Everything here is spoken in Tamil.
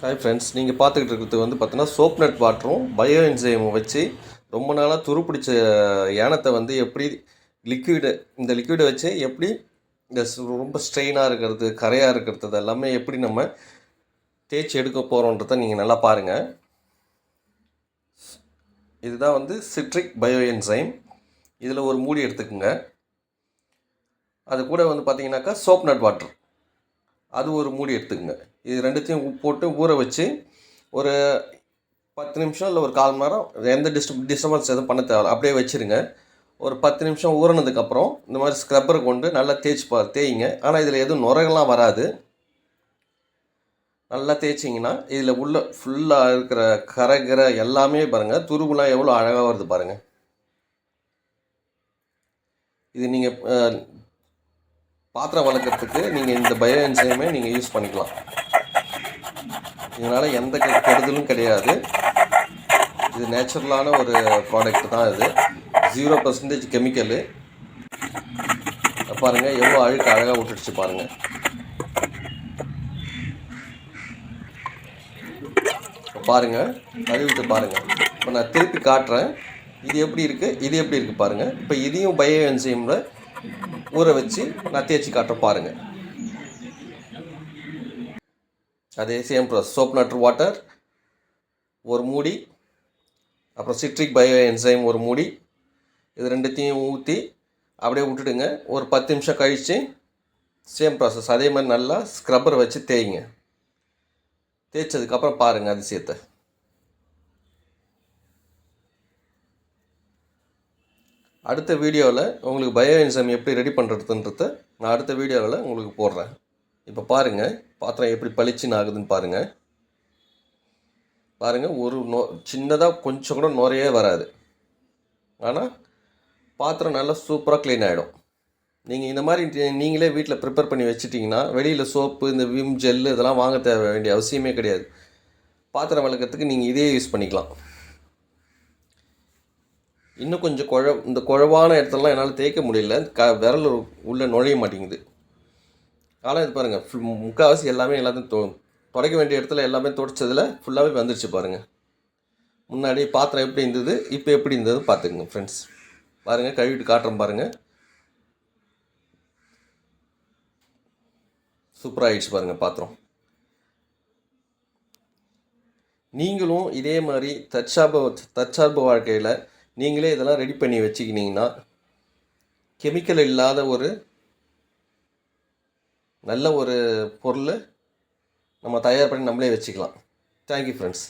ஹாய் ஃப்ரெண்ட்ஸ், நீங்கள் பார்த்துக்கிட்டு இருக்கிறது வந்து பார்த்தீங்கன்னா சோப் நட் வாட்டரும் பயோ என்சைமும் வச்சு ரொம்ப நாளாக துருப்பிடிச்ச யானத்தை வந்து எப்படி லிக்விடு இந்த லிக்விடை வச்சு எப்படி இந்த ரொம்ப ஸ்ட்ரெயினாக இருக்கிறது கரையாக இருக்கிறது எல்லாமே எப்படி நம்ம தேய்ச்சி எடுக்க போகிறோன்றதை நீங்கள் நல்லா பாருங்கள். இதுதான் வந்து சிட்ரிக் பயோ என்சைம். இதில் ஒரு மூடி எடுத்துக்கோங்க. அது கூட வந்து பார்த்தீங்கன்னாக்கா சோப் நட் வாட்டர் அது ஒரு மூடி எடுத்துக்கோங்க. இது ரெண்டுத்தையும் போட்டு ஊற வச்சு ஒரு 10 நிமிஷம் இல்லை ஒரு 1/4 மணி நேரம் எந்த டிஸ்டர்பன்ஸ் எதுவும் பண்ண தேவை அப்படியே வச்சுருங்க. ஒரு 10 நிமிஷம் ஊறினதுக்கப்புறம் இந்த மாதிரி ஸ்க்ரப்பரை கொண்டு நல்லா தேய்ங்க. ஆனால் இதில் எதுவும் நுரைகள்லாம் வராது. நல்லா தேய்ச்சிங்கன்னா இதில் உள்ள ஃபுல்லாக இருக்கிற கரை எல்லாமே பாருங்கள், துருவுலாம் எவ்வளோ அழகாக வருது பாருங்கள். இது நீங்கள் பாத்திரம் வளர்க்குறதுக்கு நீங்கள் இந்த பயோ என்சைமே நீங்கள் யூஸ் பண்ணிக்கலாம். இதனால் எந்த கெடுதலும் கிடையாது. இது நேச்சுரலான ஒரு ப்ராடக்ட் தான். இது 0% கெமிக்கலு. பாருங்கள் எவ்வளோ அழுக்கு அழகாக விட்டுடுச்சு பாருங்கள். பாருங்கள், கழுவிட்டு பாருங்கள். இப்போ நான் திருப்பி காட்டுறேன். இது எப்படி இருக்குது பாருங்கள். இப்போ இதையும் பயோ என்சைமில் ஊற வச்சு நான் தேய்ச்சி காட்டுறேன் பாருங்கள். அதே same process. Soap nut water ஒரு மூடி, அப்புறம் சிட்ரிக் பயோ என்சைம் ஒரு மூடி, இது ரெண்டுத்தையும் ஊற்றி அப்படியே விட்டுடுங்க. ஒரு 10 நிமிஷம் கழித்து சேம் ப்ராசஸ் அதே மாதிரி நல்லா ஸ்க்ரப்பர் வச்சு தேய்ங்க. தேய்ச்சதுக்கப்புறம் பாருங்கள் அதிசயத்தை. அடுத்த வீடியோவில் உங்களுக்கு பயோ என்சைம் எப்படி ரெடி பண்ணுறதுன்றத நான் அடுத்த வீடியோவில் உங்களுக்கு போடுறேன். இப்போ பாருங்கள் பாத்திரம் எப்படி பளிச்சுன்னு ஆகுதுன்னு பாருங்கள். ஒரு சின்னதாக கொஞ்சம் கூட நுரையே வராது. ஆனால் பாத்திரம் நல்லா சூப்பராக க்ளீன் ஆகிடும். நீங்கள் இந்த மாதிரி நீங்களே வீட்டில் ப்ரிப்பேர் பண்ணி வச்சுட்டிங்கன்னா வெளியில் சோப்பு இந்த விம் ஜெல்லு இதெல்லாம் வாங்க வேண்டிய அவசியமே கிடையாது. பாத்திரம் விளக்கிறதுக்கு நீங்கள் இதே யூஸ் பண்ணிக்கலாம். இன்னும் கொஞ்சம் இந்த குழவான இடத்துலலாம் என்னால் தேய்க்க முடியல. விரல் உள்ளே நுழைய மாட்டேங்குது. ஆனால் இது பாருங்கள், முக்கால்வாசி எல்லாத்தையும் துடைக்க வேண்டிய இடத்துல எல்லாமே துடைச்சதில் ஃபுல்லாகவே வந்துடுச்சு பாருங்கள். முன்னாடி பாத்திரம் எப்படி இருந்தது, இப்போ எப்படி இருந்தது பார்த்துக்குங்க ஃப்ரெண்ட்ஸ். பாருங்கள், கழுவிட்டு காட்டுறேன் பாருங்கள். சூப்பராக ஆகிடுச்சு பாருங்கள் பாத்திரம். நீங்களும் இதே மாதிரி தற்சார்பு வாழ்க்கையில் நீங்களே இதெல்லாம் ரெடி பண்ணி வச்சுக்கினீங்கன்னா கெமிக்கல் இல்லாத ஒரு நல்ல ஒரு பொருள் நம்ம தயார் பண்ணி நம்மளே வச்சுக்கலாம். Thank you friends.